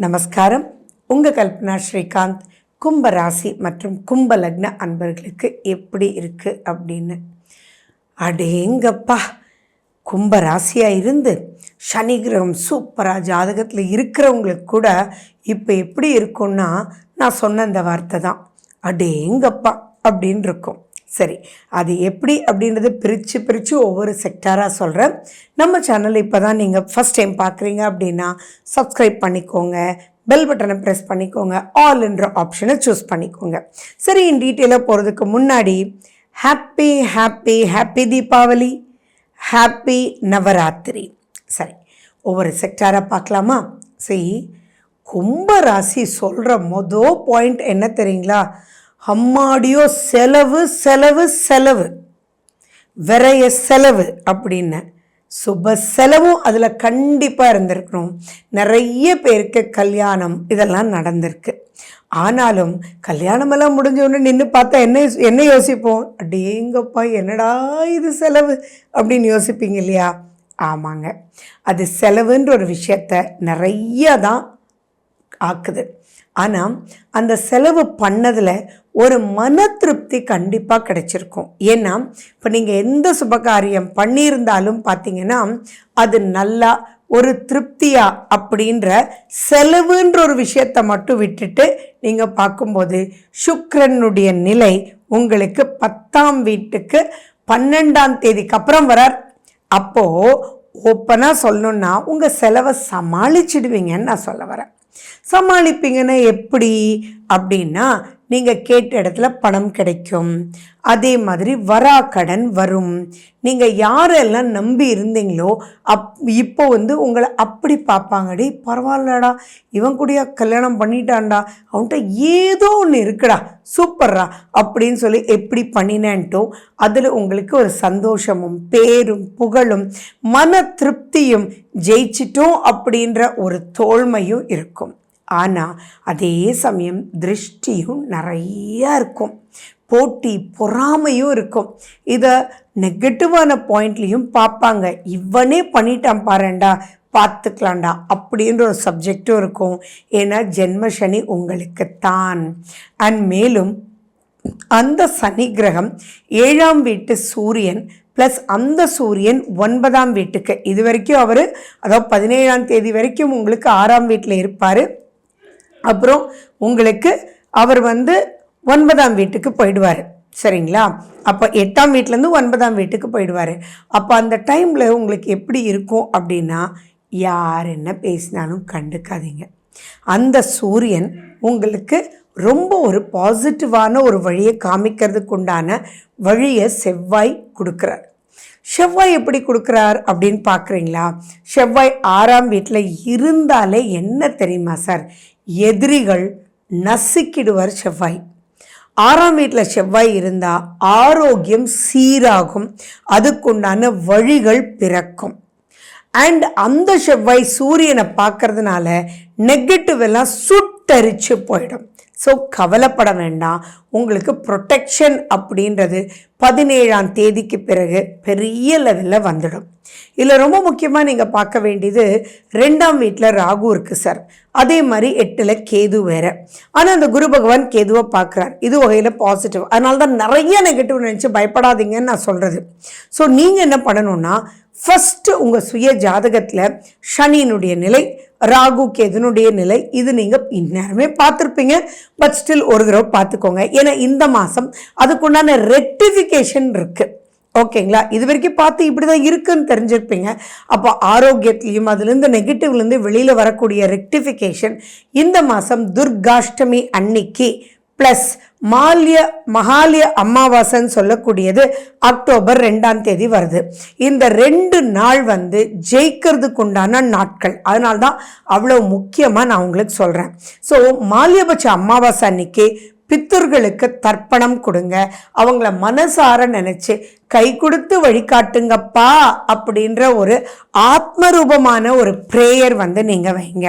நமஸ்காரம். உங்கள் கல்பனா ஸ்ரீகாந்த். கும்ப ராசி மற்றும் கும்ப லக்ன அன்பர்களுக்கு எப்படி இருக்குது அப்படின்னு. அடேங்கப்பா, கும்ப ராசியாக இருந்து சனி கிரகம் சூப்பராக ஜாதகத்தில் இருக்கிறவங்களுக்கு கூட இப்போ எப்படி இருக்கும்னா, நான் சொன்ன அந்த வார்த்தை தான், அடேங்கப்பா அப்படின்னு இருக்கும். சரி, அது எப்படி அப்படின்றத பிரித்து ஒவ்வொரு செக்டாராக சொல்கிறேன். நம்ம சேனல் இப்போ தான் நீங்கள் ஃபஸ்ட் டைம் பார்க்குறீங்க அப்படின்னா சப்ஸ்கிரைப் பண்ணிக்கோங்க, பெல் பட்டனை ப்ரெஸ் பண்ணிக்கோங்க, ஆல் என்ற ஆப்ஷனை சூஸ் பண்ணிக்கோங்க. சரி, இன் டீட்டெயிலாக போகிறதுக்கு முன்னாடி happy happy happy Deepavali, happy Navaratri. சரி, ஒவ்வொரு செக்டாராக பார்க்கலாமா? சரி, கும்ப ராசி சொல்கிற பாயிண்ட் என்ன தெரியுங்களா? அம்மாடியோ செலவு செலவு செலவு, விரைய செலவு அப்படின்னு சுப செலவும் அதில் கண்டிப்பாக இருந்திருக்கணும். நிறைய பேருக்கு கல்யாணம் இதெல்லாம் நடந்திருக்கு. ஆனாலும் கல்யாணமெல்லாம் முடிஞ்சோடனே நின்று பார்த்தா என்ன யோசிப்போம்? அடேங்கப்பா, என்னடா இது செலவு அப்படின்னு யோசிப்பீங்க இல்லையா? ஆமாங்க, அது செலவுன்ற ஒரு விஷயத்த நிறைய தான் ஆக்குது. ஆனால் அந்த செலவு பண்ணதில் ஒரு மன திருப்தி கண்டிப்பாக கிடைச்சிருக்கும். ஏன்னா இப்போ நீங்கள் எந்த சுபகாரியம் பண்ணியிருந்தாலும் பார்த்தீங்கன்னா அது நல்லா ஒரு திருப்தியா அப்படின்ற செலவுன்ற ஒரு விஷயத்தை மட்டும் விட்டுட்டு நீங்கள் பார்க்கும்போது சுக்கிரனுடைய நிலை உங்களுக்கு 10ஆம் வீட்டுக்கு 12ஆம் தேதிக்கு அப்புறம் வரார். அப்போது ஓப்பனாக சொல்லணுன்னா உங்கள் செலவை சமாளிச்சிடுவீங்கன்னு நான் சொல்ல வரேன். சமாளிப்பீங்கன்னா எப்படி அப்படின்னா, நீங்கள் கேட்ட இடத்துல பணம் கிடைக்கும். அதே மாதிரி வராக்கடன் வரும். நீங்கள் யாரெல்லாம் நம்பி இருந்தீங்களோ இப்போ உங்களை அப்படி பார்ப்பாங்கடி, பரவாயில்லடா இவன் கூடயா கல்யாணம் பண்ணிட்டான்டா, அவன்கிட்ட ஏதோ ஒன்று இருக்குடா, சூப்பர்ரா அப்படின்னு சொல்லி எப்படி பண்ணினேன்ட்டோ அதில் உங்களுக்கு ஒரு சந்தோஷமும் பேரும் புகழும் மன திருப்தியும் ஜெயிச்சிட்டோம் அப்படின்ற ஒரு தோல்மையும் இருக்கும். ஆனால் அதே சமயம் திருஷ்டியும் நிறையா இருக்கும், போட்டி பொறாமையும் இருக்கும். இதை நெகட்டிவான பாயிண்ட்லேயும் பார்ப்பாங்க. இவனே பண்ணிட்டான் பாருண்டா, பார்த்துக்கலாண்டா அப்படின்ற ஒரு சப்ஜெக்டும் இருக்கும். ஏன்னா ஜென்ம சனி உங்களுக்கு தான். அண்ட் மேலும் அந்த சனி கிரகம் 7ஆம் வீட்டு சூரியன் ப்ளஸ் அந்த சூரியன் 9ஆம் வீட்டுக்கு, இது வரைக்கும் அவர் அதாவது 17ஆம் தேதி வரைக்கும் உங்களுக்கு 6ஆம் வீட்டில் இருப்பார். அப்புறம் உங்களுக்கு அவர் 9ஆம் வீட்டுக்கு போயிடுவார். சரிங்களா? அப்போ 8ஆம் வீட்டிலேருந்து 9ஆம் வீட்டுக்கு போயிடுவார். அப்போ அந்த டைமில் உங்களுக்கு எப்படி இருக்கும் அப்படின்னா, யார் என்ன பேசினாலும் கண்டுக்காதீங்க. அந்த சூரியன் உங்களுக்கு ரொம்ப ஒரு பாசிட்டிவான ஒரு வழியை காமிக்கிறதுக்கு உண்டான வழியை செவ்வாய் கொடுக்குறார். செவ்வாய் எப்படி கொடுக்குறார் அப்படின்னு பார்க்குறீங்களா? செவ்வாய் 6ஆம் வீட்டில் இருந்தாலே என்ன தெரியுமா சார், எதிரிகள் நசுக்கிடுவார் செவ்வாய். 6ஆம் வீட்டில் செவ்வாய் இருந்தால் ஆரோக்கியம் சீராகும், அதுக்குண்டான வழிகள் பிறக்கும். அண்ட் அந்த செவ்வாய் சூரியனை பார்க்கறதுனால நெகட்டிவ் எல்லாம் சுட்டரிச்சு போயிடும். ஸோ கவலைப்பட வேண்டாம், உங்களுக்கு ப்ரொடெக்ஷன் அப்படின்றது 17ஆம் தேதிக்கு பிறகு பெரிய லெவலில் வந்துடும். இதில் ரொம்ப முக்கியமாக நீங்கள் பார்க்க வேண்டியது 2ஆம் வீட்டில் ராகு இருக்குது சார், அதே மாதிரி 8ல் கேது வேறு. ஆனால் அந்த குரு பகவான் கேதுவை பார்க்குறார், இது வகையில் பாசிட்டிவ். அதனால தான் நிறைய நெகட்டிவ் நினச்சி பயப்படாதீங்கன்னு நான் சொல்கிறது. ஸோ நீங்கள் என்ன பண்ணணுன்னா, ஃபஸ்ட்டு உங்கள் சுய ஜாதகத்தில் சனியினுடைய நிலை, ராகு கேதுனுடைய நிலை, இது நீங்கள் இந்நேரமே பார்த்துருப்பீங்க. பட் ஸ்டில் ஒரு தடவை பார்த்துக்கோங்க. ஏன்னா இந்த மாதம் அதுக்குண்டான ரெக்டிஃபிகேஷன் இருக்குது. ஓகேங்களா? இது வரைக்கும் பார்த்து இப்படி தான் இருக்குன்னு தெரிஞ்சிருப்பீங்க. அப்போ ஆரோக்கியத்துலேயும் அதுலேருந்து நெகட்டிவ்லேருந்து வெளியில் வரக்கூடிய ரெக்டிஃபிகேஷன் இந்த மாதம் துர்காஷ்டமி அன்னைக்கு ப்ளஸ் மகாலய அமாவாசைன்னு சொல்லக்கூடியது அக்டோபர் 2ஆம் தேதி வருது. இந்த 2 நாள் ஜெயிக்கிறதுக்கு உண்டான நாட்கள். அதனால தான் அவ்வளோ முக்கியமாக நான் உங்களுக்கு சொல்கிறேன். ஸோ மாலியபட்ச அமாவாசை அன்னைக்கு பித்தர்களுக்கு தர்ப்பணம் கொடுங்க, அவங்கள மனசார நினச்சி கை கொடுத்து வழிகாட்டுங்கப்பா அப்படின்ற ஒரு ஆத்மரூபமான ஒரு ப்ரேயர் நீங்கள் வைங்க.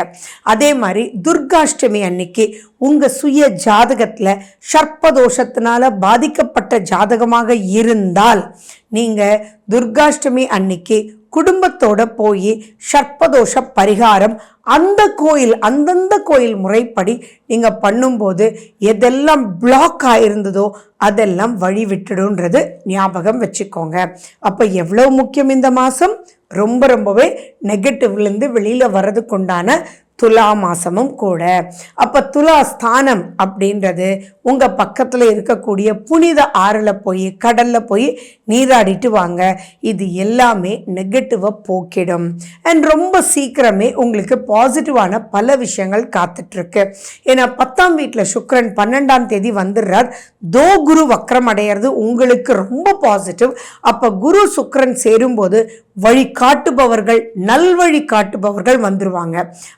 அதே மாதிரி துர்காஷ்டமி அன்னைக்கு உங்கள் சுய ஜாதகத்தில் சர்ப்பதோஷத்தினால பாதிக்கப்பட்ட ஜாதகமாக இருந்தால் நீங்கள் துர்காஷ்டமி அன்னைக்கு குடும்பத்தோட போய் சர்ப்பதோஷ பரிகாரம் அந்தந்த கோயில் முறைப்படி நீங்கள் பண்ணும்போது எதெல்லாம் பிளாக் ஆயிருந்ததோ அதெல்லாம் வழி விட்டுடுன்றது ஞாபகம் வச்சுக்கோங்க. அப்போ எவ்வளோ முக்கியம் இந்த மாதம், ரொம்பவே நெகட்டிவ்லேருந்து வெளியில் வர்றதுக்குண்டான துலா மாசமும் கூட. அப்போ துலா ஸ்தானம் அப்படின்றது உங்கள் பக்கத்தில் இருக்கக்கூடிய புனித ஆறில் போய் கடலில் போய் நீராடிட்டு வாங்க. இது எல்லாமே நெகட்டிவை போக்கிடும். அண்ட் ரொம்ப சீக்கிரமே உங்களுக்கு பாசிட்டிவான பல விஷயங்கள் காத்துட்ருக்கு. ஏன்னா 10ஆம் வீட்டில் சுக்கிரன் 12ஆம் தேதி வந்துடுறார். குரு வக்ரம் அடையிறது உங்களுக்கு ரொம்ப பாசிட்டிவ். அப்போ குரு சுக்கிரன் சேரும்போது வழி காட்டுபவர்கள், நல்வழி காட்டுபவர்கள் வந்துருவாங்க.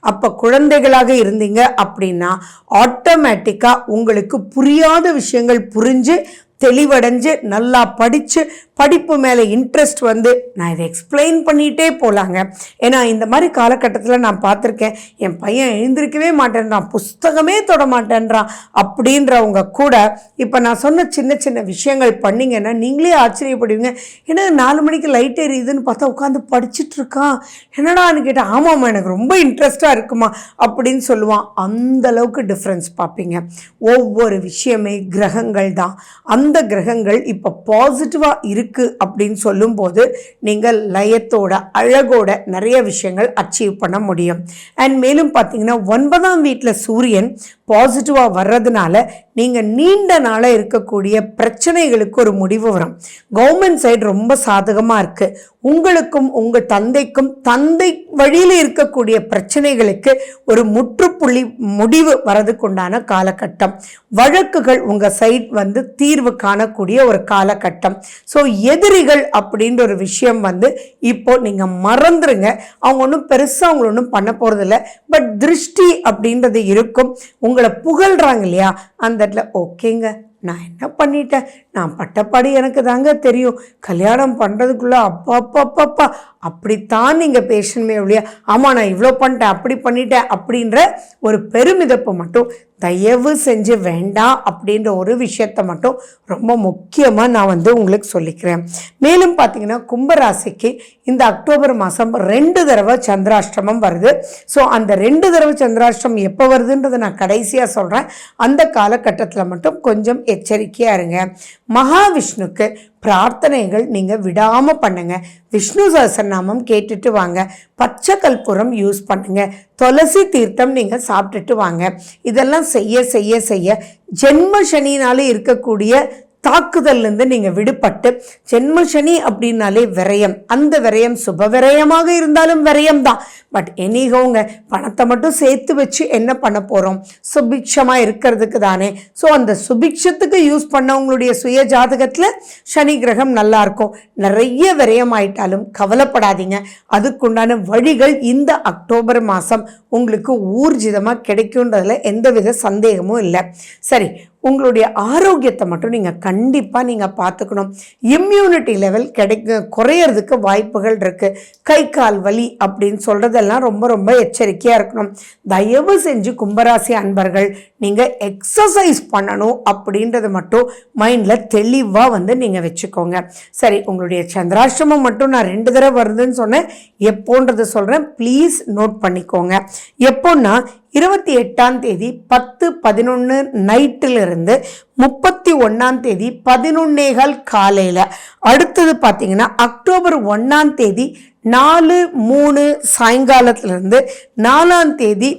அப்போ குழந்தைகளாக இருந்தீங்க அப்படின்னா ஆட்டோமேட்டிக்காக உங்களுக்கு புரியாத விஷயங்கள் புரிஞ்சு தெளிவடைஞ்சு நல்லா படித்து படிப்பு மேலே இன்ட்ரெஸ்ட் வந்து நான் இதை எக்ஸ்பிளைன் பண்ணிகிட்டே போகலாங்க. ஏன்னா இந்த மாதிரி காலகட்டத்தில் நான் பார்த்துருக்கேன், என் பையன் எழுந்திருக்கவே மாட்டேன்றான், புஸ்தகமே தொட மாட்டேன்றான் அப்படின்றவங்க கூட இப்போ நான் சொன்ன சின்ன சின்ன விஷயங்கள் பண்ணிங்கன்னா நீங்களே ஆச்சரியப்படுவீங்க. ஏன்னா 4 மணிக்கு லைட் எரியுதுன்னு பார்த்தா உட்காந்து படிச்சுட்டு இருக்கான், என்னடான்னு கேட்டால் ஆமாம்மா எனக்கு ரொம்ப இன்ட்ரெஸ்டாக இருக்குமா அப்படின்னு சொல்லுவான். அந்த அளவுக்கு டிஃப்ரென்ஸ் பார்ப்பீங்க. ஒவ்வொரு விஷயமே கிரகங்கள் தான். அந்த கிரகங்கள் இப்போ பாசிட்டிவாக இருக்குது அப்படின்னு சொல்லும்போது நீங்கள் லயத்தோட அழகோட நிறைய விஷயங்கள் அச்சீவ் பண்ண முடியும். அண்ட் மேலும் பார்த்தீங்கன்னா 9ஆம் வீட்டில் சூரியன் பாசிட்டிவாக வர்றதுனால நீங்கள் நீண்ட நாளாக இருக்கக்கூடிய பிரச்சனைகளுக்கு ஒரு முடிவு வரும். கவர்மெண்ட் சைடு ரொம்ப சாதகமாக இருக்குது. உங்களுக்கும் உங்கள் தந்தைக்கும் தந்தை வழியில் இருக்கக்கூடிய பிரச்சனைகளுக்கு ஒரு முற்றுப்புள்ளி முடிவு வரதுக்குண்டான காலகட்டம். வழக்குகள் உங்கள் சைட் வந்து தீர்வு காணக்கூடிய ஒரு காலகட்டம். ஸோ எதிரிகள் அப்படின்ற ஒரு விஷயம் வந்து இப்போ நீங்கள் மறந்துடுங்க. அவங்க ஒன்றும் பெருசாக அவங்கள ஒன்றும் பண்ண போகிறதில்ல. பட் திருஷ்டி அப்படின்றது இருக்கும். உங்களை புகழ்கிறாங்க இல்லையா, அந்த இடத்துல ஓகேங்க நான் என்ன பண்ணிட்டேன், நான் பட்டப்பாடி எனக்கு தாங்க தெரியும், கல்யாணம் பண்ணுறதுக்குள்ளே அப்பா அப்படித்தான் நீங்கள் பேசணுமே ஒழியா ஆமாம் நான் இவ்வளோ பண்ணிட்டேன் அப்படி பண்ணிட்டேன் அப்படின்ற ஒரு பெருமிதப்பு மட்டும் தயவு செஞ்சு வேண்டாம் அப்படின்ற ஒரு விஷயத்தை மட்டும் ரொம்ப முக்கியமாக நான் வந்து உங்களுக்கு சொல்லிக்கிறேன். மேலும் பார்த்தீங்கன்னா கும்பராசிக்கு இந்த அக்டோபர் மாதம் 2 தடவை சந்திராஷ்டமம் வருது. ஸோ அந்த 2 தடவை சந்திராஷ்டமம் எப்போ வருதுன்றதை நான் கடைசியாக சொல்கிறேன். அந்த காலகட்டத்தில் மட்டும் கொஞ்சம் எச்சரிக்கையாக இருங்க. மகாவிஷ்ணுக்கு பிரார்த்தனைகள் நீங்கள் விடாமல் பண்ணுங்க. விஷ்ணு சஹஸ்ரநாமம் கேட்டுட்டு வாங்க. பச்சை கற்பூரம் யூஸ் பண்ணுங்க. துளசி தீர்த்தம் நீங்கள் சாப்பிட்டுட்டு வாங்க. இதெல்லாம் செய்ய செய்ய செய்ய ஜென்ம சனினாலே இருக்கக்கூடிய தாக்குதல்லேருந்து நீங்கள் விடுபட்டு, ஜென்ம சனி அப்படின்னாலே விரயம், அந்த விரயம் சுப விரயமாக இருந்தாலும் விரயம் தான். பட் எனிகோங்க பணத்தை மட்டும் சேர்த்து வச்சு என்ன பண்ண போகிறோம், சுபிக்ஷமாக இருக்கிறதுக்கு தானே. ஸோ அந்த சுபிக்ஷத்துக்கு யூஸ் பண்ணவங்களுடைய சுய ஜாதகத்தில் சனி கிரகம் நல்லாயிருக்கும். நிறைய விரயம் ஆயிட்டாலும் கவலைப்படாதீங்க. அதுக்குண்டான வழிகள் இந்த அக்டோபர் மாதம் உங்களுக்கு ஊர்ஜிதமாக கிடைக்குன்றதில் எந்தவித சந்தேகமும் இல்லை. சரி, உங்களுடைய ஆரோக்கியத்தை மட்டும் நீங்கள் கண்டிப்பாக நீங்கள் பார்த்துக்கணும். இம்யூனிட்டி லெவல் குறையிறதுக்கு வாய்ப்புகள் இருக்குது. கை கால் வலி அப்படின்னு சொல்கிறதெல்லாம் ரொம்ப எச்சரிக்கையாக இருக்கணும். தயவு செஞ்சு கும்பராசி அன்பர்கள் நீங்கள் எக்ஸசைஸ் பண்ணணும் அப்படின்றது மட்டும் மைண்டில் தெளிவாக வந்து நீங்கள் வச்சுக்கோங்க. சரி, உங்களுடைய சந்திராஷ்டமம் மட்டும் நான் 2 தடவை வருதுன்னு சொன்னேன். எப்போன்றது சொல்கிறேன், ப்ளீஸ் நோட் பண்ணிக்கோங்க. எப்போன்னா 28ஆம் தேதி 10-11 நைட்டிலிருந்து 31ஆம் தேதி 11:15 காலையில். அடுத்தது பார்த்தீங்கன்னா அக்டோபர் 1ஆம் தேதி 4-3 சாயங்காலத்திலிருந்து 4ஆம் தேதி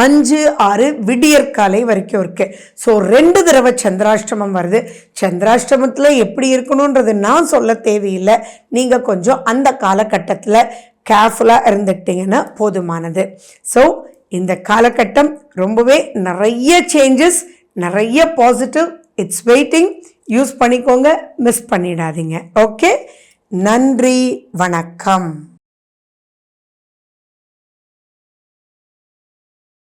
5-6 விடியற்காலை வரைக்கும் இருக்கு. ஸோ 2 தடவை சந்திராஷ்டமம் வருது. சந்திராஷ்டமத்தில் எப்படி இருக்கணுன்றது நான் சொல்ல தேவையில்லை. நீங்கள் கொஞ்சம் அந்த காலகட்டத்தில் கேர்ஃபுல்லாக இருந்துக்கிட்டீங்கன்னா போதுமானது. ஸோ இந்த காலகட்டம் ரொம்பவே நிறைய சேஞ்சஸ், நிறைய பாசிட்டிவ். It's waiting. யூஸ் பண்ணிக்கோங்க, மிஸ் பண்ணிடாதீங்க. ஓகே, நன்றி, வணக்கம்.